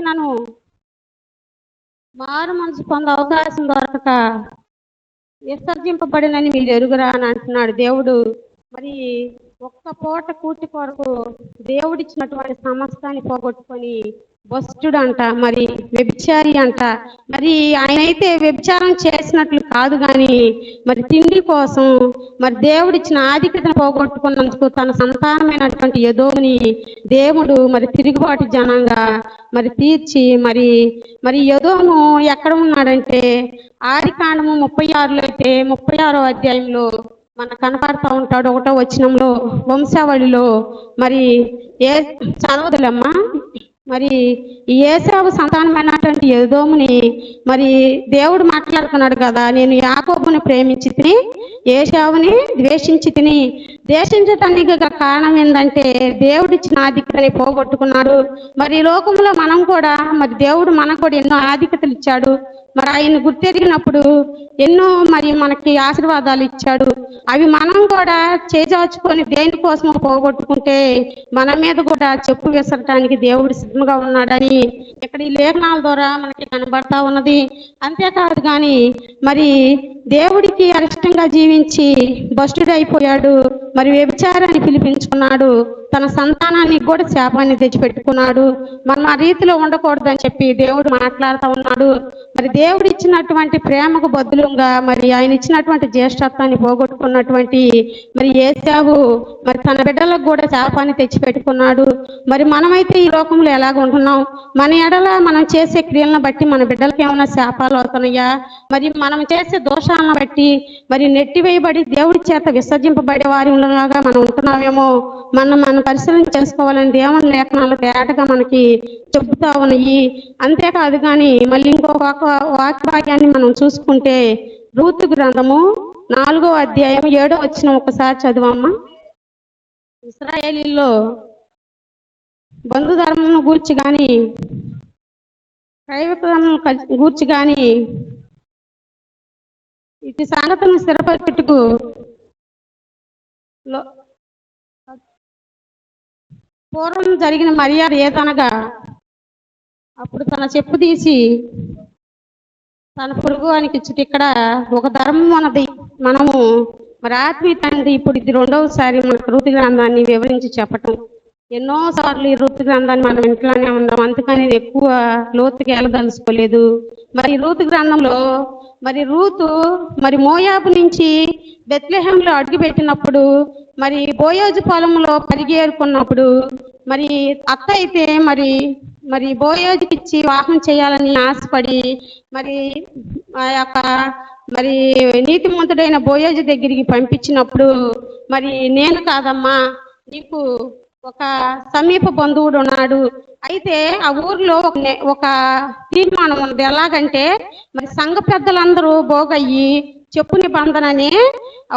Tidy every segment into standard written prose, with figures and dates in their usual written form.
నన్ను మారు మనసు పొందే అవకాశం దొరకక విసర్జింపబడినని మీరు ఎరుగురా అని అంటున్నాడు దేవుడు. మరి ఒక్క పూట కూటి కొరకు దేవుడిచ్చినటువంటి సమస్తాన్ని పోగొట్టుకొని భ్రష్టుడు అంట, మరి వ్యభిచారి అంట. మరి ఆయనైతే వ్యభిచారం చేసినట్లు కాదు కానీ మరి తిండి కోసం మరి దేవుడిచ్చిన ఆధిక్యతను పోగొట్టుకున్నందుకు తన సంతానమైనటువంటి ఎదోముని దేవుడు మరి తిరుగుబాటు జనంగా మరి తీర్చి మరి మరి ఎదోము ఎక్కడ ఉన్నాడంటే ఆదికాండము 36లో అయితే 36వ అధ్యాయంలో మనకు కనపడతా ఉంటాడు. 1వ వచనంలో వంశావళిలో మరి ఏ చదవదులమ్మా, మరి ఈ ఏశావు సంతానమైనటువంటి ఎదోముని మరి దేవుడు మాట్లాడుతున్నాడు కదా, నేను యాకోబుని ప్రేమించి తిని ఏశావుని ద్వేషించి తిని. ద్వేషించటానికి కారణం ఏంటంటే దేవుడిచ్చిన ఆధిక్యతని పోగొట్టుకున్నాడు. మరి ఈ లోకంలో మనం కూడా మరి దేవుడు మనకు కూడా ఎన్నో ఆధిక్యతలు ఇచ్చాడు. మరి ఆయన గుర్తెరిగినప్పుడు ఎన్నో మరి మనకి ఆశీర్వాదాలు ఇచ్చాడు. అవి మనం కూడా చేజార్చుకొని దేనికోసమో పోగొట్టుకుంటే మన మీద కూడా చెప్పు విసరటానికి దేవుడు సిద్ధంగా ఉన్నాడని ఇక్కడ ఈ లేఖనాల ద్వారా మనకి కనబడతా ఉన్నది. అంతేకాదు కానీ మరి దేవుడికి అరిష్టంగా జీవించి భ్రష్టుడైపోయాడు. మరి వ్యభిచారాన్ని పిలిపించుకున్నాడు. తన సంతానానికి కూడా శాపాన్ని తెచ్చిపెట్టుకున్నాడు. మనం ఆ రీతిలో ఉండకూడదని చెప్పి దేవుడు మాట్లాడుతూ ఉన్నాడు. మరి దేవుడు ఇచ్చినటువంటి ప్రేమకు బదులుగా మరి ఆయన ఇచ్చినటువంటి జ్యేష్ఠత్వాన్ని పోగొట్టుకున్నటువంటి మరి ఏశావు మరి తన బిడ్డలకు కూడా శాపాన్ని తెచ్చిపెట్టుకున్నాడు. మరి మనమైతే ఈ లోకంలో ఎలాగ ఉంటున్నాం? మన ఎడల మనం చేసే క్రియలను బట్టి మన బిడ్డలకి ఏమైనా శాపాలు అవుతున్నాయా? మరి మనం చేసే దోషాలను బట్టి మరి నెట్టివేయబడి దేవుడి చేత విసర్జింపబడే వారిలాగా మనం ఉంటున్నామేమో మనం పరిశీలన చేసుకోవాలని దేవుని లేఖనాలు తేటగా మనకి చెబుతా ఉన్నాయి. అంతేకాదు కానీ మళ్ళీ ఇంకొక వాక్యభాగ్యాన్ని మనం చూసుకుంటే రూతు గ్రంథము 4వ అధ్యాయం 7వ వచనం ఒకసారి చదువమ్మా. ఇశ్రాయేలీలో బంధుధర్మం గూర్చి కానీ దైవధర్మం గూర్చి కానీ ఇటు సంగతులను స్థిరపరచుటకు పూర్వం జరిగిన మర్యాద ఏదనగా అప్పుడు తన చెప్పు తీసి తన పొరుగు వానికి ఇచ్చుట. ఇక్కడ ఒక ధర్మం అన్నది మనము మరి ఆత్మీయ తండ్రి ఇప్పుడు ఇది 2వసారి మనకు రూతు గ్రంథాన్ని వివరించి చెప్పటం. ఎన్నోసార్లు ఈ రూతు గ్రంథాన్ని మనం ఇంట్లోనే ఉన్నాం, అందుకని ఎక్కువ లోతుకి వెళ్ళదలుచుకోలేదు. మరి రూతు గ్రంథంలో మరి రూతు మరి మోయాబు నుంచి బెత్లెహేంలో అడుగుపెట్టినప్పుడు మరి బోయోజు పొలంలో పరిగేరుకున్నప్పుడు మరి అత్త అయితే మరి మరి బోయోజుకి ఇచ్చి వివాహం చేయాలని ఆశపడి మరి ఆ యొక్క మరి నీతిమంతుడైన బోయోజు దగ్గరికి పంపించినప్పుడు మరి నేను కాదమ్మా, నీకు ఒక సమీప బంధువుడు ఉన్నాడు. అయితే ఆ ఊర్లో ఒక తీర్మానం ఉంది. ఎలాగంటే మరి సంఘ పెద్దలందరూ పోగయ్యి చెప్పు నిబంధనని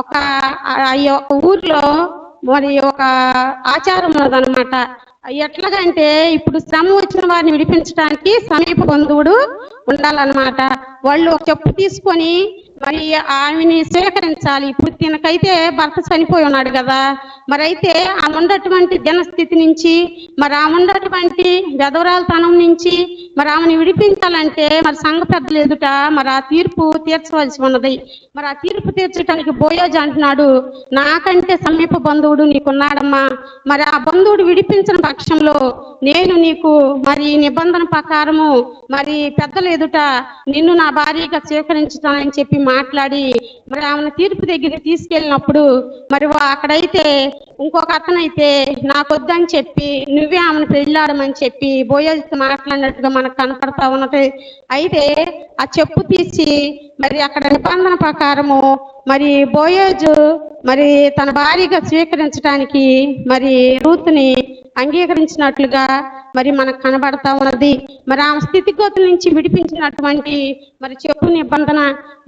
ఒక ఊర్లో మరి ఒక ఆచారం ఉన్నదనమాట. ఎట్లాగంటే ఇప్పుడు శ్రమ వచ్చిన వారిని విడిపించడానికి సమీప బంధువుడు ఉండాలన్నమాట. వాళ్ళు ఒక చెప్పు తీసుకొని మరి ఆమెని స్వీకరించాలి. ఇప్పుడు తినకైతే భర్త చనిపోయి ఉన్నాడు కదా, మరి అయితే ఆమె ఉన్నటువంటి జనస్థితి నుంచి మరి ఆమె ఉన్నటువంటి వెధవరాలతనం నుంచి మరి ఆమెను విడిపించాలంటే మరి సంఘ పెద్దలు ఎదుట మరి ఆ తీర్పు తీర్చవలసి ఉన్నది. మరి ఆ తీర్పు తీర్చడానికి బోయోజు అంటున్నాడు, నాకంటే సమీప బంధువుడు నీకున్నాడమ్మా, మరి ఆ బంధువుడు విడిపించిన పక్షంలో నేను నీకు మరి నిబంధన ప్రకారము మరి పెద్దలు ఎదుట నిన్ను నా భార్యగా స్వీకరించుతానని చెప్పి మాట్లాడి మరి ఆమెను తీర్పు దగ్గరికి తీసుకెళ్ళినప్పుడు మరి అక్కడైతే ఇంకొక అతనైతే నాకొద్దని చెప్పి నువ్వే ఆమెను పెళ్ళాడమని చెప్పి బోయోజుతో మాట్లాడినట్టుగా మనకు కనపడతా ఉన్నది. అయితే ఆ చెప్పు తీసి మరి అక్కడ నిబంధన ప్రకారము మరి బోయోజు మరి తన భార్యగా స్వీకరించడానికి మరి రూతుని అంగీకరించినట్లుగా మరి మనకు కనబడతా ఉన్నది. మరి ఆమె స్థితిగతుల నుంచి విడిపించినటువంటి మరి చెప్పు నిబంధన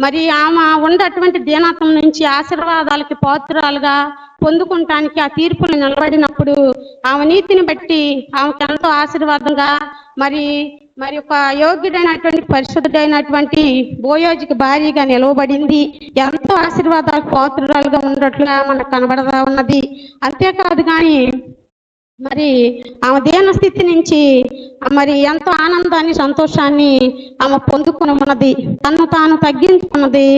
మరి ఆమె ఉన్నటువంటి దీనత్వం నుంచి ఆశీర్వాదాలకి పాత్రలుగా పొందుకుంటానికి ఆ తీర్పులు నిలబడినప్పుడు ఆమె నీతిని బట్టి ఆమెకు ఎంతో ఆశీర్వాదంగా మరి మరి ఒక యోగ్యుడైనటువంటి పరిశుద్ధుడైనటువంటి బోయోజుకి భార్యగా నిలవబడింది. ఎంతో ఆశీర్వాదాలకు పాత్రలుగా ఉన్నట్లుగా మనకు కనబడతా ఉన్నది. అంతేకాదు కానీ మరి ఆమె దేన స్థితి నుంచి మరి ఎంతో ఆనందాన్ని సంతోషాన్ని ఆమె పొందుకుని ఉన్నది. తను తాను తగ్గించుకున్నది.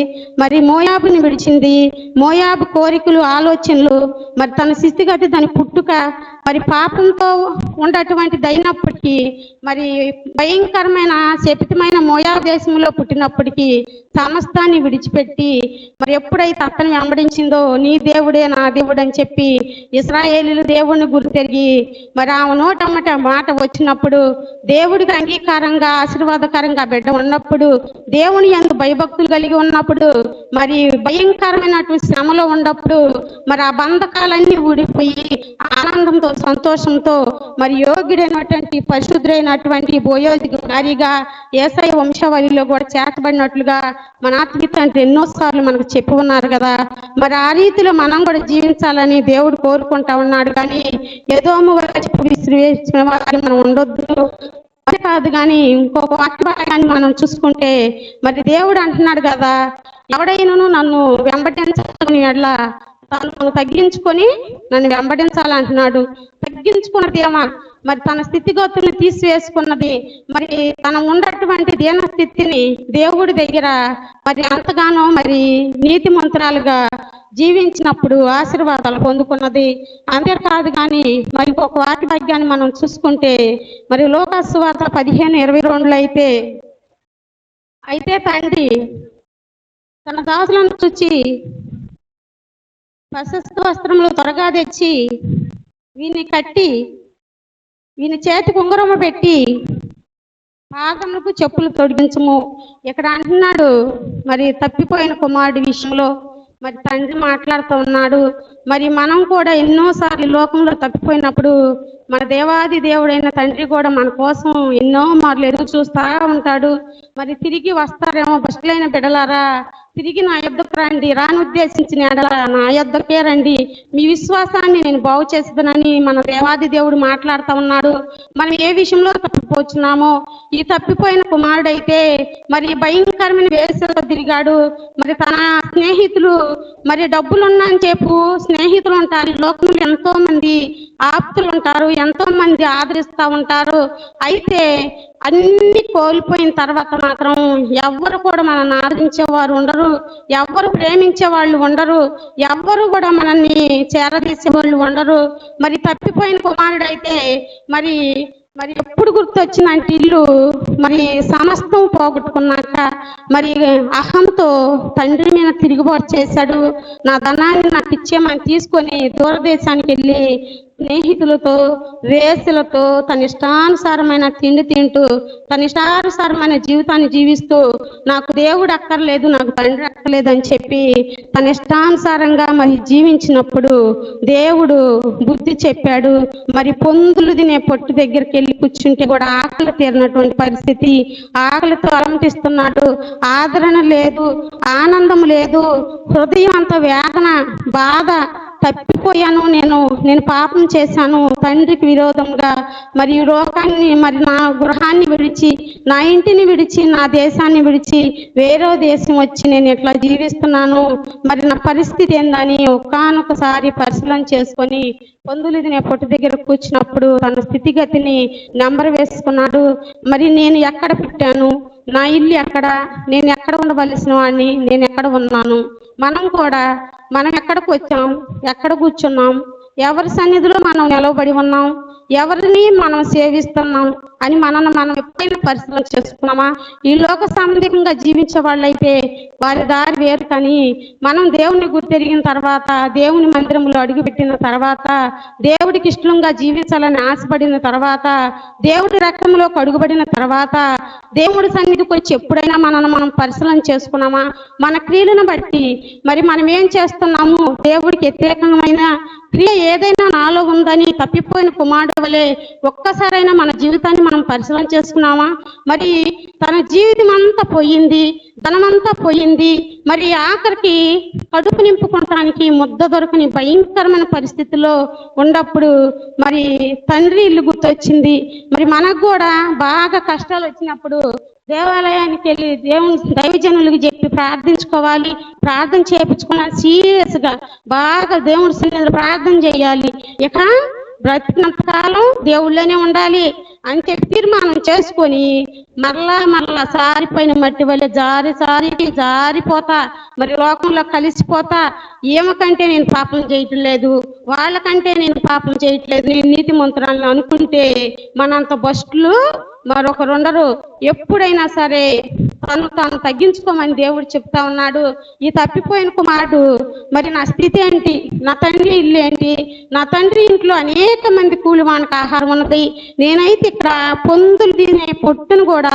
మరి మోయాబుని విడిచింది. మోయాబు కోరికలు ఆలోచనలు మరి తన స్థితిగతి దాని పుట్టుక మరి పాపంతో ఉండేటువంటిది అయినప్పటికీ మరి భయంకరమైన శపితమైన మోయాబు దేశంలో పుట్టినప్పటికీ సమస్తాన్ని విడిచిపెట్టి మరి ఎప్పుడైతే అతను వెంబడించిందో నీ దేవుడే నా దేవుడు అని చెప్పి ఇశ్రాయేలీయులు దేవుడిని గుర్తెరిగి మరి ఆమె నోటమ్మట మాట వచ్చినప్పుడు దేవుడికి అంగీకారంగా ఆశీర్వాదకరంగా బిడ్డ ఉన్నప్పుడు దేవుని యందు భయభక్తులు కలిగి ఉన్నప్పుడు మరి భయంకరమైనటువంటి శ్రమలో ఉన్నప్పుడు మరి ఆ బంధకాలన్నీ ఊడిపోయి ఆనందంతో సంతోషంతో మరి యోగ్యుడైనటువంటి పరిశుద్ధుడైనటువంటి బోయోజు భారీగా యేసయ్య వంశవళిలో కూడా చేర్చబడినట్లుగా మన ఆత్మీయ తండ్రి ఎన్నోసార్లు మనకు చెప్పి ఉన్నారు కదా. మరి ఆ రీతిలో మనం కూడా జీవించాలని దేవుడు కోరుకుంటా ఉన్నాడు. కానీ ఏదోము విసిరివేసిన వారిని మనం ఉండొద్దు కాదు. కానీ ఇంకొక వాక్యాన్ని మనం చూసుకుంటే మరి దేవుడు అంటున్నాడు కదా, ఎవడైనాను నన్ను వెంబడించాలని ఎట్లా తను తగ్గించుకొని నన్ను వెంబడించాలంటున్నాడు. తగ్గించుకున్నదేమా మరి తన స్థితిగతుల్ని తీసివేసుకున్నది. మరి తన ఉన్నటువంటి దీన స్థితిని దేవుడి దగ్గర మరి అంతగానో మరి నీతిమంతురాలుగా జీవించినప్పుడు ఆశీర్వాదాలు పొందుకున్నది. అంతేకాదు కానీ మరి ఇంకొక వాటి భాగ్యాన్ని మనం చూసుకుంటే మరి లోకాసు వార్త 15:22 అయితే తండ్రి తన దాసులను చూచి ప్రశస్త వస్త్రములు త్వరగా తెచ్చి వీని కట్టి వీని చేతికి ఉంగరము పెట్టి పాదములకు చెప్పులు తొడిగించము. ఇక్కడ అంటున్నాడు మరి తప్పిపోయిన కుమారుడి విషయంలో మరి తండ్రి మాట్లాడుతూ ఉన్నాడు. మరి మనం కూడా ఎన్నోసార్లు లోకంలో తప్పిపోయినప్పుడు మన దేవాది దేవుడైన తండ్రి కూడా మన కోసం ఎన్నో మార్లు ఎదురు చూస్తూ ఉంటాడు. మరి తిరిగి వస్తారేమో బస్సులైన బిడలారా, తిరిగి నా యొద్దకు రండి, రానుద్దేశించిన ఎడల నా యొద్దకే రండి, మీ విశ్వాసాన్ని నేను బాగు చేస్తుందని మన దేవాది దేవుడు మాట్లాడుతూ ఉన్నాడు. మనం ఏ విషయంలో తప్పిపోతున్నామో ఈ తప్పిపోయిన కుమారుడైతే మరి భయంకరమైన వేసలో తిరిగాడు. మరి తన స్నేహితులు మరి డబ్బులున్నాని చెప్పు స్నేహితులు ఉంటారు, లోకంలో ఎంతో మంది ఆప్తులు ఉంటారు, ఎంతో మంది ఆదరిస్తూ ఉంటారు. అయితే అన్ని కోల్పోయిన తర్వాత మాత్రం ఎవ్వరు కూడా మనల్ని ఆదరించేవారు ఉండరు, ఎవ్వరు ప్రేమించే వాళ్ళు ఉండరు, ఎవ్వరు కూడా మనల్ని చేరదీసే వాళ్ళు ఉండరు. మరి తప్పిపోయిన కుమారుడైతే మరి మరి ఎప్పుడు గుర్తొచ్చిందంటే ఇల్లు మరి సమస్తం పోగొట్టుకున్నాక మరి అహంతో తండ్రి మీద తిరుగుబాటు చేశాడు. నా ధనాన్ని నాకు ఇచ్చేమని తీసుకొని దూరదేశానికి వెళ్ళి స్నేహితులతో వేసులతో తన ఇష్టానుసారమైన తిండి తింటూ తన ఇష్టానుసారమైన జీవితాన్ని జీవిస్తూ నాకు దేవుడు అక్కర్లేదు, నాకు తండ్రి అక్కర్లేదు అని చెప్పి తన ఇష్టానుసారంగా మరి జీవించినప్పుడు దేవుడు బుద్ధి చెప్పాడు. మరి పొందులు తినే పొట్టు దగ్గరికి వెళ్ళి కూర్చుంటే కూడా ఆకలి తీరినటువంటి పరిస్థితి, ఆకలితో అలమటిస్తున్నాడు, ఆదరణ లేదు, ఆనందం లేదు, హృదయం అంత వేదన బాధ. తప్పిపోయాను, నేను పాపం చేశాను తండ్రికి విరోధంగా, మరి లోకాన్ని మరి నా గృహాన్ని విడిచి నా ఇంటిని విడిచి నా దేశాన్ని విడిచి వేరే దేశం వచ్చి నేను ఎట్లా జీవిస్తున్నాను, మరి నా పరిస్థితి ఏందని ఒక్కనొకసారి పరిశీలన చేసుకొని పొందులు తినే పొట్టు దగ్గర కూర్చున్నప్పుడు తన స్థితిగతిని నెంబర్ వేసుకున్నాడు. మరి నేను ఎక్కడ పుట్టాను, నా ఇల్లు ఎక్కడ, నేను ఎక్కడ ఉండవలసిన వాడిని, నేను ఎక్కడ ఉన్నాను, మనం ఎక్కడికి వచ్చాం, ఎక్కడ కూర్చున్నాం, ఎవరి సన్నిధిలో మనం నిలవబడి ఉన్నాం, ఎవరిని మనం సేవిస్తున్నాం అని మనం ఎప్పుడైనా పరిశీలన చేసుకున్నామా? ఈ లోక సంబంధికంగా జీవించే వాళ్ళైతే వారి దారి వేరు. కానీ మనం దేవుని గుర్తెరిగిన తర్వాత, దేవుని మందిరంలో అడుగుపెట్టిన తర్వాత, దేవుడికి ఇష్టంగా జీవించాలని ఆశపడిన తర్వాత, దేవుడి రక్తంలో అడుగుబడిన తర్వాత, దేవుడి సన్నిధికి వచ్చి ఎప్పుడైనా మనం పరిశీలన చేసుకున్నామా? మన క్రియలను బట్టి మరి మనం ఏం చేస్తున్నాము? దేవుడికి వ్యతిరేకమైన క్రియ ఏదైనా నాలో ఉందని తప్పిపోయిన కుమారుడు వలె ఒక్కసారైనా మన జీవితాన్ని మనం పరిశీలన చేసుకున్నామా? మరి తన జీవితం అంతా పోయింది, ధనమంతా పోయింది, మరి ఆఖరికి కడుపు నింపుకోవటానికి ముద్ద దొరకని భయంకరమైన పరిస్థితిలో ఉన్నప్పుడు మరి తండ్రి ఇల్లు గుర్తొచ్చింది. మరి మనకు కూడా బాగా కష్టాలు వచ్చినప్పుడు దేవాలయానికి వెళ్ళి దైవజనులకు చెప్పి ప్రార్థించుకోవాలి, ప్రార్థన చేయించుకోవాలి, సీరియస్గా బాగా దేవుడి సన్నిధిలో ప్రార్థన చేయాలి. ఇక బ్రతికినంత కాలం దేవుళ్ళనే ఉండాలి అని చెప్పి తీర్మానం చేసుకొని మరలా సారిపోయిన మట్టి వల్ల జారిపోతా, మరి లోకంలో కలిసిపోతా. ఏమకంటే నేను పాపం చేయటం లేదు, వాళ్ళకంటే నేను పాపం చేయట్లేదు, నేను నీతిమంతురాలను అనుకుంటే మనంత బస్టులు మరొకరు ఉండరు. ఎప్పుడైనా సరే తాను తగ్గించుకోమని దేవుడు చెప్తా ఉన్నాడు. ఈ తప్పిపోయిన కుమారుడు, మరి నా స్థితి ఏంటి, నా తండ్రి ఇల్లు ఏంటి, నా తండ్రి ఇంట్లో అనేక మంది కూలివానికి ఆహారం ఉన్నది, నేనైతే ఇక్కడ పొందులు తినే పొట్టును కూడా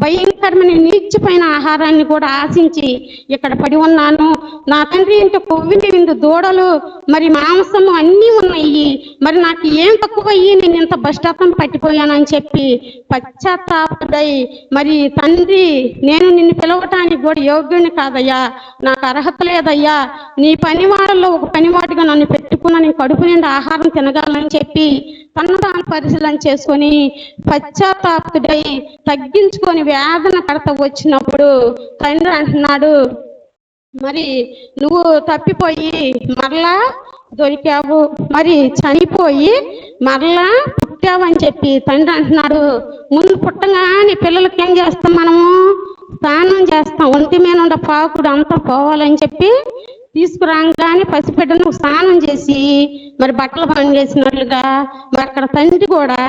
భయంకరమైన నీచిపోయిన ఆహారాన్ని కూడా ఆశించి ఇక్కడ పడి ఉన్నాను. నా తండ్రి ఇంట్లో కొవ్విన విందు దూడలు, మరి మాంసము అన్నీ ఉన్నాయి, మరి నాకు ఏం తక్కువయ్యి నేను ఇంత బస్టాపం పట్టిపోయానని చెప్పి పశ్చాత్తాపడై, మరి తండ్రి నేను నిన్ను పిలవటానికి కూడా యోగ్యుని కాదయ్యా, నాకు అర్హత లేదయ్యా, నీ పనివాడల్లో ఒక పనివాడిగా నన్ను పెట్టుకున్న నీ కడుపు నిండా ఆహారం తినగలనని చెప్పి తను తాను పరిశీలన చేసుకొని పశ్చాత్తాపుడై తగ్గించుకొని వేదన కడత వచ్చినప్పుడు తండ్రి అంటున్నాడు, మరి నువ్వు తప్పిపోయి మరలా దొరికావు, మరి చనిపోయి మరలా పుట్టావని చెప్పి తండ్రి అంటున్నాడు. ముందు పుట్టగానే పిల్లలకి ఏం చేస్తాం, మనము స్నానం చేస్తాం, ఒంటి మీద ఉండే పాకుడు అంతా పోవాలని చెప్పి తీసుకురాగానే పసిబిడ్డను స్నానం చేసి మరి బట్టలు పని చేసినట్లుగా మరి అక్కడ తండ్రి కూడా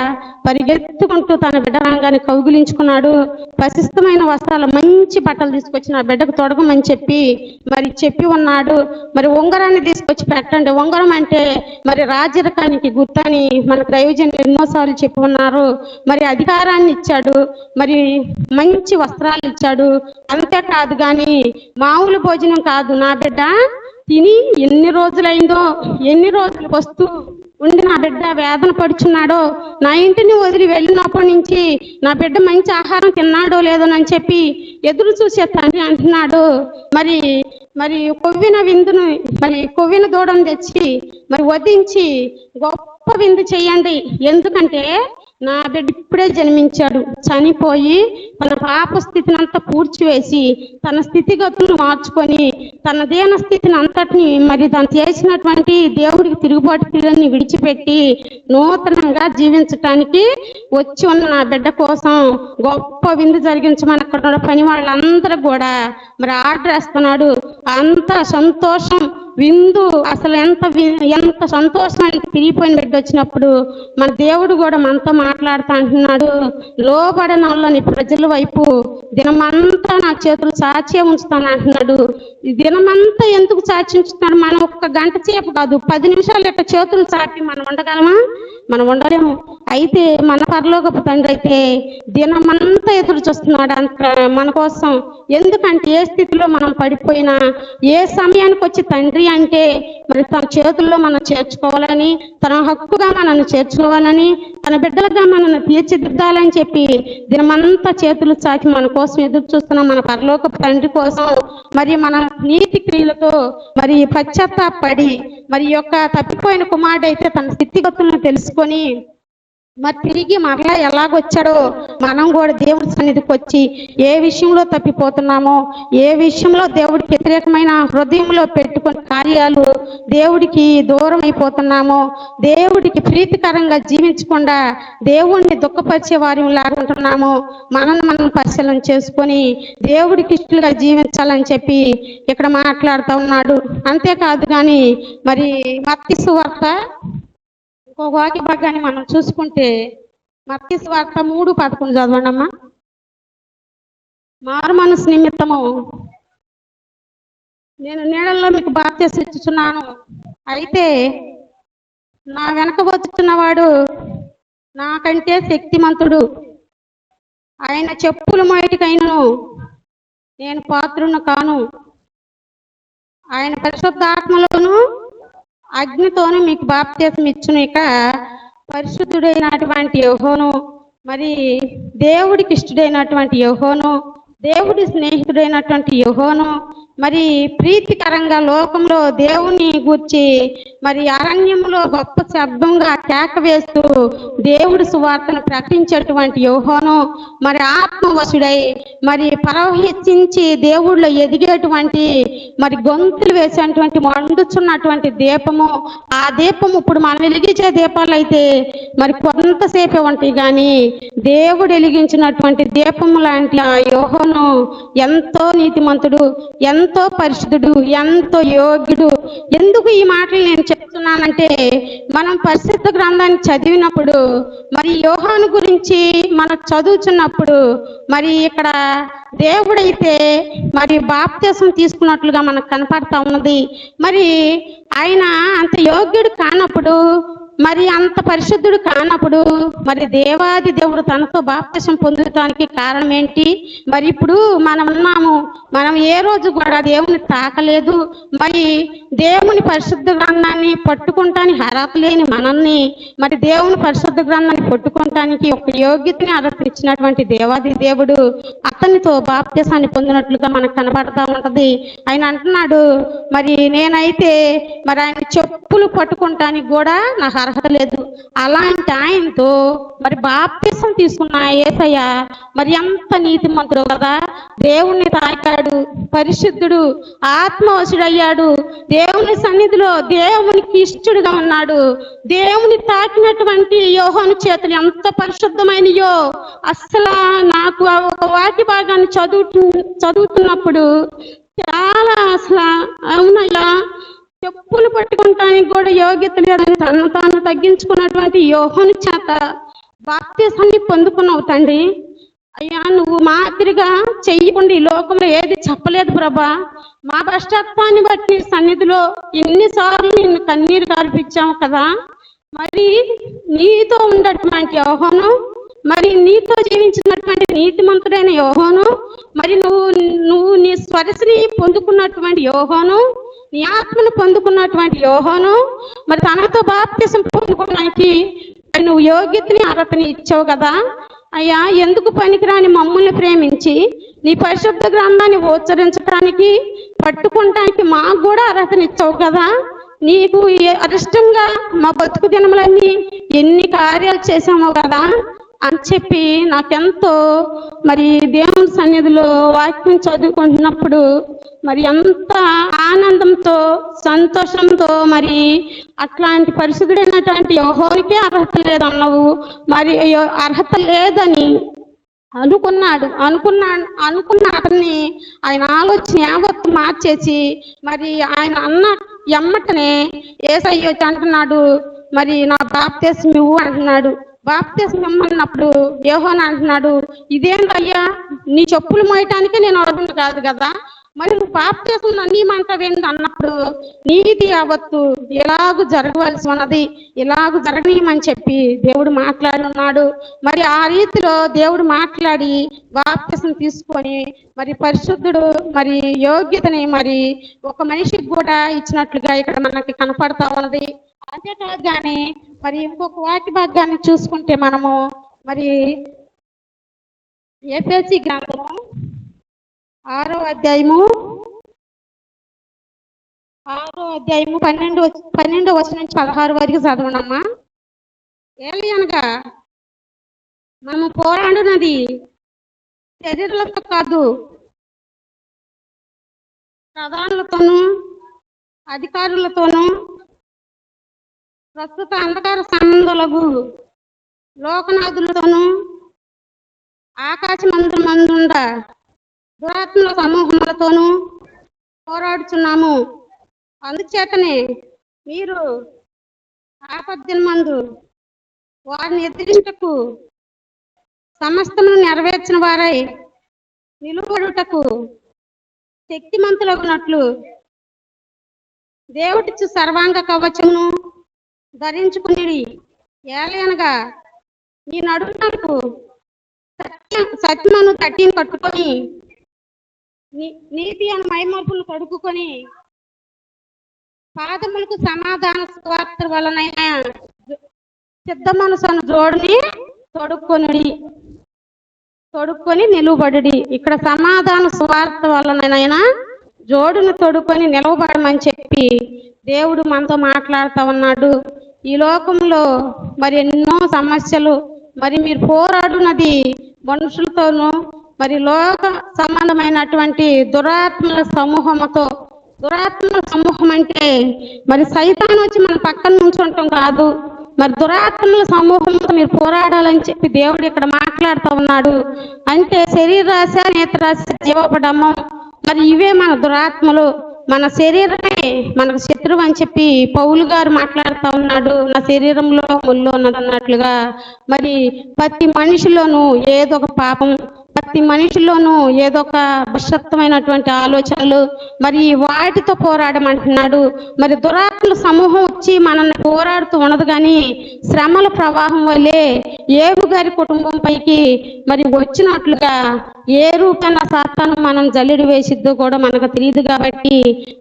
పరిగెత్తుకుంటూ తన బిడ్డ రంగాన్ని కౌగిలించుకున్నాడు. ప్రశస్తమైన వస్త్రాలు మంచి బట్టలు తీసుకొచ్చి నా బిడ్డకు తొడగమని చెప్పి ఉన్నాడు. మరి ఉంగరాన్ని తీసుకొచ్చి పెట్టండి, ఉంగరం అంటే మరి రాజరికానికి గుర్తని మనకు దైవజనులు ఎన్నోసార్లు చెప్పి ఉన్నారు. మరి అధికారాన్ని ఇచ్చాడు, మరి మంచి వస్త్రాలు ఇచ్చాడు. అంతేకాదు కానీ మామూలు భోజనం కాదు, నా బిడ్డ తిని ఎన్ని రోజులు వస్తూ ఉండి నా బిడ్డ వేదన పడుచున్నాడో, నా ఇంటిని వదిలి వెళ్ళినప్పటి నుంచి నా బిడ్డ మంచి ఆహారం తిన్నాడో లేదోనని చెప్పి ఎదురు చూసే తండ్రి అంటున్నాడు. మరి కొవ్విన దూడను తెచ్చి మరి వధించి గొప్ప విందు చేయండి, ఎందుకంటే నా బిడ్డ ఇప్పుడే జన్మించాడు, చనిపోయి తన పాప స్థితిని అంతా పూడ్చివేసి తన స్థితిగతులను మార్చుకొని తన దేన స్థితిని అంతటిని మరి తను చేసినటువంటి దేవుడికి తిరుగుబాటు క్రియల్ని విడిచిపెట్టి నూతనంగా జీవించటానికి వచ్చి ఉన్న నా బిడ్డ కోసం గొప్ప విందు జరిగించమని అక్కడ పని వాళ్ళందరూ కూడా మరి ఆర్డర్ వేస్తున్నాడు. అంత సంతోషం విందు, అసలు ఎంత సంతోషం అంటే తిరిగిపోయిన బిడ్డ వచ్చినప్పుడు మన దేవుడు కూడా మనతో మాట్లాడుతూ అంటున్నాడు, లోబడిన వాళ్ళని ప్రజల వైపు దినమంతా నా చేతులు సాక్షి ఉంచుతాను అంటున్నాడు. ఈ దినమంతా ఎందుకు సాక్షి ఉంచుతున్నాడు? మనం ఒక్క గంట సేపు కాదు, 10 నిమిషాలు ఇట్లా చేతులు చాటి మనం ఉండగలమా? మనం ఉండలేము. అయితే మన పరలోకపు తండ్రి అయితే దినమంతా ఎదురు చూస్తున్నాడు అంత మన కోసం. ఎందుకంటే ఏ స్థితిలో మనం పడిపోయినా, ఏ సమయానికి వచ్చి తండ్రి అంటే మరి తన చేతుల్లో మనం చేర్చుకోవాలని, తన హక్కుగా మనల్ని చేర్చుకోవాలని, తన బిడ్డలుగా మనల్ని తీర్చిదిద్దాలని చెప్పి దినమంతా చేతులు చాచి మన కోసం ఎదురు చూస్తున్న మన పరలోకపు తండ్రి కోసం మరి మన నీతి క్రియలతో మరి పశ్చాత్తాపడి మరి యొక్క తప్పిపోయిన కుమారుడు అయితే తన స్థితిగతులను తెలుసుకొని మరి తిరిగి మరలా ఎలాగొచ్చాడో మనం కూడా దేవుడి సన్నిధికి వచ్చి ఏ విషయంలో తప్పిపోతున్నామో, ఏ విషయంలో దేవుడికి వ్యతిరేకమైన హృదయంలో పెట్టుకున్న కార్యాలు దేవుడికి దూరం అయిపోతున్నామో, దేవుడికి ప్రీతికరంగా జీవించకుండా దేవుణ్ణి దుఃఖపరిచే వారి లాగుంటున్నామో మనం పరిశీలన చేసుకొని దేవుడికి ఇష్టలుగా జీవించాలని చెప్పి ఇక్కడ మాట్లాడుతూ ఉన్నాడు. అంతేకాదు కానీ మరి మత్తయి సువార్త ఇంకొక వాక్య భాగాన్ని మనం చూసుకుంటే మత్తయి సువార్త 3:11 చదవండి అమ్మా. మారు మనసు నిమిత్తము నేను నీడల్లో మీకు బాప్తిసం ఇచ్చుచున్నాను, అయితే నా వెనక వచ్చుచున్నవాడు నాకంటే శక్తిమంతుడు, ఆయన చెప్పుల మోయటికైనను నేను పాత్రును కాను, ఆయన పరిశుద్ధాత్మలోను అగ్నితోను మీకు బాప్తిసం ఇచ్చును. ఇక పరిశుద్ధుడైనటువంటి యెహోవాను, మరి దేవుడికి ఇష్టడైనటువంటి యెహోవాను, దేవుడి స్నేహితుడైనటువంటి యెహోవాను, మరి ప్రీతికరంగా లోకంలో దేవుని గూర్చి మరి అరణ్యంలో గొప్ప శబ్దంగా కేక వేస్తూ దేవుడి సువార్తను ప్రకటించేటువంటి యోహాను మరి ఆత్మవశుడై మరి ప్రవహించి దేవుళ్ళో ఎదిగేటువంటి మరి గొంతులు వేసేటువంటి మండుచున్నటువంటి దీపము. ఆ దీపము ఇప్పుడు మనం వెలిగించే దీపాలు అయితే మరి కొంతసేపే ఉంటాయి, కానీ దేవుడు వెలిగించినటువంటి దీపము లాంటి ఆ యోహాను ఎంతో నీతిమంతుడు, ఎంతో పరిశుద్ధుడు, ఎంతో యోగ్యుడు. ఎందుకు ఈ మాటలు నేను చెప్తున్నానంటే, మనం పరిశుద్ధ గ్రంథాన్ని చదివినప్పుడు మరి యోహాను గురించి మనం చదువుతున్నప్పుడు మరి ఇక్కడ దేవుడైతే మరి బాప్తిసం తీసుకున్నట్లుగా మనకు కనపడతా ఉన్నది. మరి ఆయన అంత యోగ్యుడు కానప్పుడు, మరి అంత పరిశుద్ధుడు కానప్పుడు మరి దేవాది దేవుడు తనతో బాప్తిసం పొందడానికి కారణం ఏంటి? మరి ఇప్పుడు మనం ఉన్నాము, మనం ఏ రోజు కూడా దేవుని తాకలేదు. మరి దేవుని పరిశుద్ధ గ్రంథాన్ని పట్టుకుంటానికి అర్హత లేని మనల్ని మరి దేవుని పరిశుద్ధ గ్రంథాన్ని పట్టుకుంటానికి ఒక యోగ్యతని అర్హత ఇచ్చినటువంటి దేవాది దేవుడు అతనితో బాప్తిసాన్ని పొందినట్లుగా మనకు కనబడతా ఉంటది. ఆయన అంటున్నాడు, మరి నేనైతే మరి ఆయన చెప్పులు పట్టుకుంటానికి కూడా నాకు అర్హత లేదు. అలాంటి ఆయనతో మరి బాప్తిసం తీసుకున్న యేసయ్య మరి ఎంత నీతిమంతుడు కదా, దేవుణ్ణి తాకాడు, పరిశుద్ధుడు, ఆత్మవశుడయ్యాడు, దేవుని సన్నిధిలో దేవునికి ఇష్టడుగా ఉన్నాడు. దేవుని తాకినటువంటి యోహాను చేతులు ఎంత పరిశుద్ధమైనయో అసలు నాకు ఒక వాక్య భాగాన్ని చదువుతున్నప్పుడు చాలా అసలు అవునయ్యా, చెప్పులు పట్టుకుంటానికి కూడా యోగ్యత లేదని తను తాను తగ్గించుకున్నటువంటి యోహాను చేత బాప్తిసాన్ని పొందుకున్నావు తండ్రి. అయ్యా, నువ్వు మాదిరిగా చెయ్యకుండా ఈ లోకంలో ఏది చెప్పలేదు ప్రభా. మా పశ్చాత్తాన్ని బట్టి సన్నిధిలో ఎన్నిసార్లు నిన్ను కన్నీరు కార్పించాము కదా. మరి నీతో ఉన్నటువంటి యోహాను, మరి నీతో జీవించినటువంటి నీతిమంతుడైన యోహాను, మరి నువ్వు నీ స్వరసిని పొందుకున్నటువంటి యోహాను, నీ ఆత్మను పొందుకున్నటువంటి యోహాను, మరి తనతో బాప్తిసం పొందుకోవడానికి నువ్వు యోగ్యతని అర్హతని ఇచ్చావు కదా. అయ్యా, ఎందుకు పనికిరాని మమ్మల్ని ప్రేమించి నీ పరిశుద్ధ గ్రంథాన్ని ఉచ్చరించడానికి పట్టుకుంటానికి మాకు కూడా అర్హతనిచ్చావు కదా. నీకు అరిష్టంగా మా బతుకు దినములన్నీ ఎన్ని కార్యాలు చేశామో కదా అని చెప్పి నాకెంతో మరి దేవుని సన్నిధిలో వాక్యం చదువుకుంటున్నప్పుడు మరి ఎంత ఆనందంతో సంతోషంతో, మరి అట్లాంటి పరిశుద్ధుడైనటువంటి యోహానుకే అర్హత లేదన్నావు. మరి అర్హత లేదని అనుకున్న అతన్ని ఆయన ఆలోచన యావత్తు మార్చేసి మరి ఆయన అన్న ఎమ్మటనే యేసయ్య అంటున్నాడు, మరి నా బాప్తిసం ఇవ్వు అంటున్నాడు. బాప్తిసం ఇమ్మన్నప్పుడు యోహాను అంటున్నాడు, ఇదేంటయ్యా, నీ చెప్పులు మోయటానికే నేను అడుగును కాదు కదా, మరి నువ్వు బాప్తిసం నన్నీమంటావేంటి అన్నప్పుడు నీతి యావత్తు ఎలాగూ జరగవలసి ఉన్నది, ఎలాగూ జరగనీయమని చెప్పి దేవుడు మాట్లాడున్నాడు. మరి ఆ రీతిలో దేవుడు మాట్లాడి బాప్తిసం తీసుకొని మరి పరిశుద్ధుడు మరి యోగ్యతని మరి ఒక మనిషికి కూడా ఇచ్చినట్లుగా ఇక్కడ మనకి కనపడతా ఉన్నది. అంతేకాదు కానీ మరి ఇంకొక వాక్య భాగాన్ని చూసుకుంటే మనము మరి ఎఫెసీ గ్రంథము 6వ అధ్యాయము 12 వచనం నుంచి 16 వరకు చదవనమ్మా. ఏలయనగా మనము పోరాడునది శరీరులతో కాదు, ప్రధానులతోనూ అధికారులతోనూ ప్రస్తుత అంధకార సంబంధులకు లోకనాథులతోనూ ఆకాశమందుండ దురాత్మల సమూహములతోనూ పోరాడుచున్నాము. అందుచేతనే మీరు ఆపద్దినమందు వారిని ఎదిరించుటకు సమస్తమును నెరవేర్చిన వారై నిలువడుటకు శక్తిమంతులగునట్లు దేవుడిచ్చు సర్వాంగ కవచమును ధరించుకుని, ఏలయనగా నీ నడుమునకు సత్యమును తట్టిని కట్టుకొని నీతి అని మైమర్పులు కడుక్కుని పాదములకు సమాధాన సువార్త వలనైనా సిద్ధ మనసును జోడిని తొడుక్కొని నిలువబడి. ఇక్కడ సమాధాన సువార్త వలనైనా జోడును తొడుక్కొని నిలవబడమని చెప్పి దేవుడు మనతో మాట్లాడుతూ ఉన్నాడు. ఈ లోకంలో మరి ఎన్నో సమస్యలు, మరి మీరు పోరాడునది మనుషులతోనూ, మరి లోక సంబంధమైనటువంటి దురాత్మల సమూహముతో. దురాత్మల సమూహం అంటే మరి సైతాన్ వచ్చి మన పక్కన నుంచి ఉండటం కాదు, మరి దురాత్మల సమూహంతో మీరు పోరాడాలని చెప్పి దేవుడు ఇక్కడ మాట్లాడుతూ ఉన్నాడు. అంటే శరీరాశ, నేత్రాశ, జీవపడము, మరి ఇవే మన దురాత్మలు. మన శరీరమే మనకు శత్రువు అని చెప్పి పౌలు గారు మాట్లాడుతూ ఉన్నాడు. నా శరీరంలో ముళ్ళు ఉన్నదన్నట్లుగా మరి ప్రతి మనిషిలోనూ ఏదో ఒక పాపం, ప్రతి మనిషిలోనూ ఏదో ఒక భ్రష్టమైనటువంటి ఆలోచనలు, మరి వాటితో పోరాడమంటున్నాడు. మరి దురాత్మల సమూహం వచ్చి మనల్ని పోరాడుతూ ఉండదు, కానీ శ్రమల ప్రవాహం వల్లే ఏబు గారి కుటుంబం పైకి మరి వచ్చినట్లుగా ఏ రూపాన సాతాను మనం జల్లెడి వేసిద్దో కూడా మనకు తెలియదు. కాబట్టి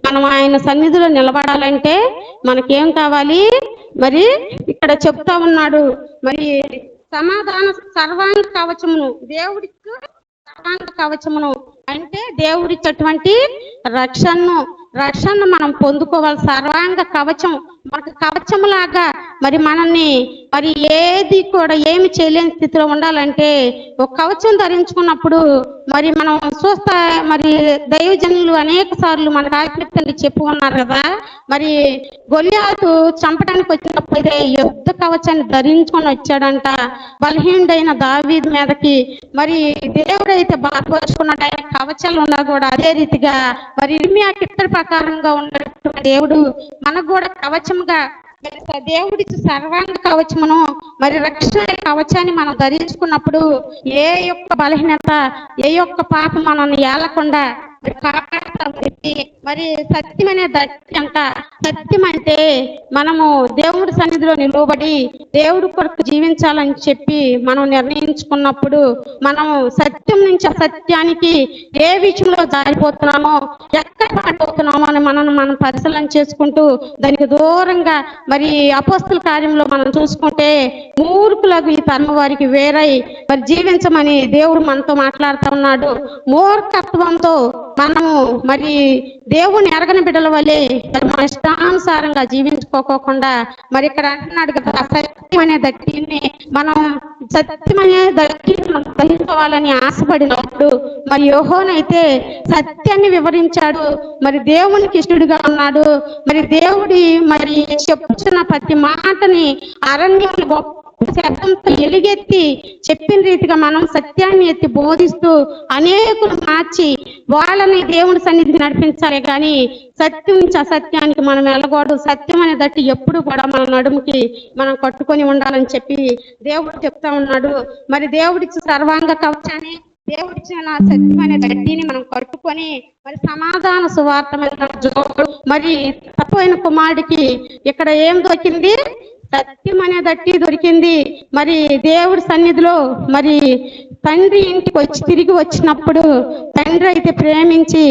మనం ఆయన సన్నిధిలో నిలబడాలంటే మనకేం కావాలి? మరి ఇక్కడ చెప్తా ఉన్నాడు, మరి సమాధాన సర్వాంగ కవచమును, దేవుడికి సర్వాంగ కవచమును అంటే దేవుడిచ్చేటువంటి రక్షణను మనం పొందుకోవాలి. సర్వాంగ కవచం మనకు కవచంలాగా మరి మనల్ని మరి ఏది కూడా ఏమి చేయలేని స్థితిలో ఉండాలంటే ఒక కవచం ధరించుకున్నప్పుడు మరి మనం చూస్తా, మరి దైవజనులు అనేక సార్లు మనకు ఆజ్ఞప్తండి చెప్పు ఉన్నారు కదా, మరి గొల్యాతు చంపడానికి వచ్చినప్పుడు యుద్ధ కవచాన్ని ధరించుకొని వచ్చాడంట బలహీనుడైన దావీదు మీదకి. మరి దేవుడైతే బాధపరుచుకున్నాడు, ఆయన కవచాలు ఉన్నా కూడా అదే రీతిగా మరి ఇర్మియా కిత్తడి ప్రకారంగా ఉన్నటువంటి దేవుడు మనకు కూడా కవచంగా దేవుడికి సర్వాంగ కవచమును మరి రక్షణ కవచాన్ని మనం ధరించుకున్నప్పుడు ఏ యొక్క బలహీనత, ఏ యొక్క పాపం మనల్ని ఏలకుండా కాపాడుతామని. మరి సత్యం అనే దట్టి అంట. సత్యం అంటే మనము దేవుడి సన్నిధిలో నిలబడి దేవుడి కొరకు జీవించాలని చెప్పి మనం నిర్ణయించుకున్నప్పుడు మనము సత్యం నుంచి అసత్యానికి ఏ విషయంలో జారిపోతున్నామో, ఎక్కడ పడిపోతున్నామో అని మనం పరిశీలన చేసుకుంటూ దానికి దూరంగా మరి అపోస్తుల కార్యంలో మనం చూసుకుంటే మూర్ఖులకు ఈ తరం వారికి వేరై మరి జీవించమని దేవుడు మనతో మాట్లాడుతూ ఉన్నాడు. మూర్ఖత్వంతో మనము మరి దేవుని ఎరగని బిడ్డల వల్లే మన ఇష్టానుసారంగా జీవించుకోకుండా మరి ఇక్కడ అంటున్నాడు కదా, సత్యం అనే దట్టిని మనం సత్యం అనే దట్టిని గ్రహించుకోవాలని ఆశపడినప్పుడు మరి యోహోనైతే సత్యాన్ని వివరించాడు. మరి దేవునికి ఇష్టడుగా ఉన్నాడు. మరి దేవుడి మరి చెప్తున్న ప్రతి మాటని అరణ్యంలో గొప్ప శబ్దంతో ఎలుగెత్తి చెప్పిన రీతిగా మనం సత్యాన్ని ఎత్తి బోధిస్తూ అనేకులు మార్చి వాళ్ళని దేవుని సన్నిధికి నడిపించాలి. కానీ సత్యం నుంచి అసత్యానికి మనం వెళ్ళకూడదు. సత్యం అనే దట్టి ఎప్పుడు కూడా మన నడుముకి మనం కట్టుకొని ఉండాలని చెప్పి దేవుడు చెప్తా ఉన్నాడు. మరి దేవుడిచ్చిన సర్వాంగ కవచాన్ని, దేవుడిచ్చిన సత్యం అనే దట్టిని మనం కట్టుకొని మరి సమాధాన సువార్తమైన జోడు, మరి తప్పైన కుమారుడికి ఇక్కడ ఏం దొరికింది? సత్యం అనే దట్టి దొరికింది. మరి దేవుడి సన్నిధిలో మరి తండ్రి ఇంటికి తిరిగి వచ్చినప్పుడు తండ్రి అయితే ప్రేమించి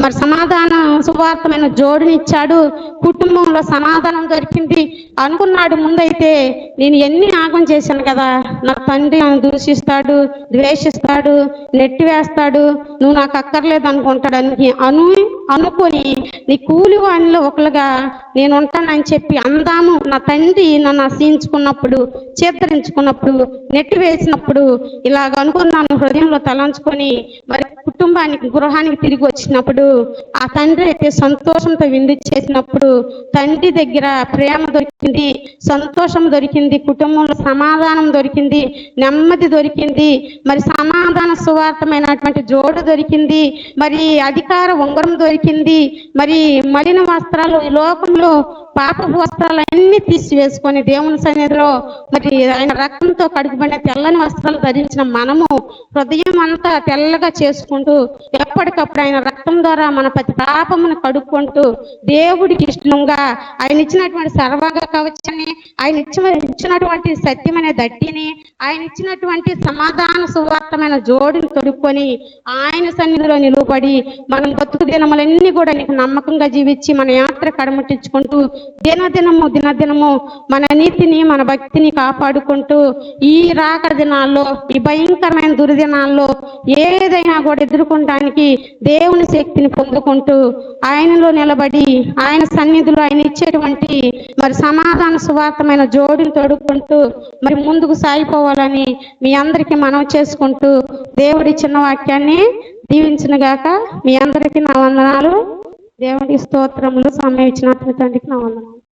మరి సమాధాన సువార్తమైన జోడునిచ్చాడు. కుటుంబంలో సమాధానం దొరికింది. అనుకున్నాడు ముందైతే, నేను ఎన్ని యాగం చేశాను కదా, నా తండ్రి నన్ను దూషిస్తాడు, ద్వేషిస్తాడు, నెట్టివేస్తాడు, నువ్వు నాకు అక్కర్లేదు అనుకుంటాడని అనుకొని నీ కూలి వానిలో ఒకలుగా నేను ఉంటానని చెప్పి అందాము. నా తండ్రి నన్ను అసహించుకున్నప్పుడు, చేతరించుకున్నప్పుడు, నెట్టివేసినప్పుడు ఇలాగ అనుకున్నాను హృదయంలో తలంచుకొని మరి కుటుంబానికి గృహానికి తిరిగి వచ్చినప్పుడు ఆ తండ్రి అయితే సంతోషంతో విందు చేసినప్పుడు తండ్రి దగ్గర ప్రేమ దొరికింది, సంతోషం దొరికింది, కుటుంబంలో సమాధానం దొరికింది, నెమ్మది దొరికింది, మరి సమాధాన సువార్తమైనటువంటి జోడు దొరికింది, మరి అధికార ఉంగరం దొరికింది, మరి మలిన వస్త్రాలు, ఈ లోకంలో పాప వస్త్రాలు అన్ని తీసివేసుకొని దేవుని సన్నిధిలో మరి ఆయన రక్తంతో కడుగుబడిన తెల్లని వస్త్రాలు ధరించిన మనము హృదయం అంతా తెల్లగా చేసుకుంటూ ఎప్పటికప్పుడు ఆయన రక్తం ద్వారా మన ప్రతి పాపమును కడుక్కుంటూ దేవుడికి ఇష్టంగా ఆయన ఇచ్చినటువంటి సర్వాంగ కవచాన్ని, ఆయన ఇచ్చినటువంటి సత్యమైన దట్టిని, ఆయన ఇచ్చినటువంటి సమాధాన సువార్తమైన జోడిని తొడుక్కొని ఆయన సన్నిధిలో నిలబడి మనం బతుకు దినములని అన్ని కూడా నీకు నమ్మకంగా జీవించి మన యాత్ర కడముట్టించుకుంటూ దినదినము మన నీతిని మన భక్తిని కాపాడుకుంటూ ఈ రాకడ దినాల్లో ఈ భయంకరమైన దుర్దినాల్లో ఏదైనా కూడా ఎదుర్కొనడానికి దేవుని శక్తిని పొందుకుంటూ ఆయనలో నిలబడి ఆయన సన్నిధిలో ఆయన ఇచ్చేటువంటి మరి సమాధాన సువార్తమైన జోడులు తొడుక్కుంటూ మరి ముందుకు సాగిపోవాలని మీ అందరికీ మనవి చేసుకుంటూ దేవుడి చిన్న వాక్యాన్ని దీవించును గాక. మీ అందరికీ నా వందనాలు. దేవుడి స్తోత్రములు. సమయం ఇచ్చిన తండ్రికి నా వందనాలు.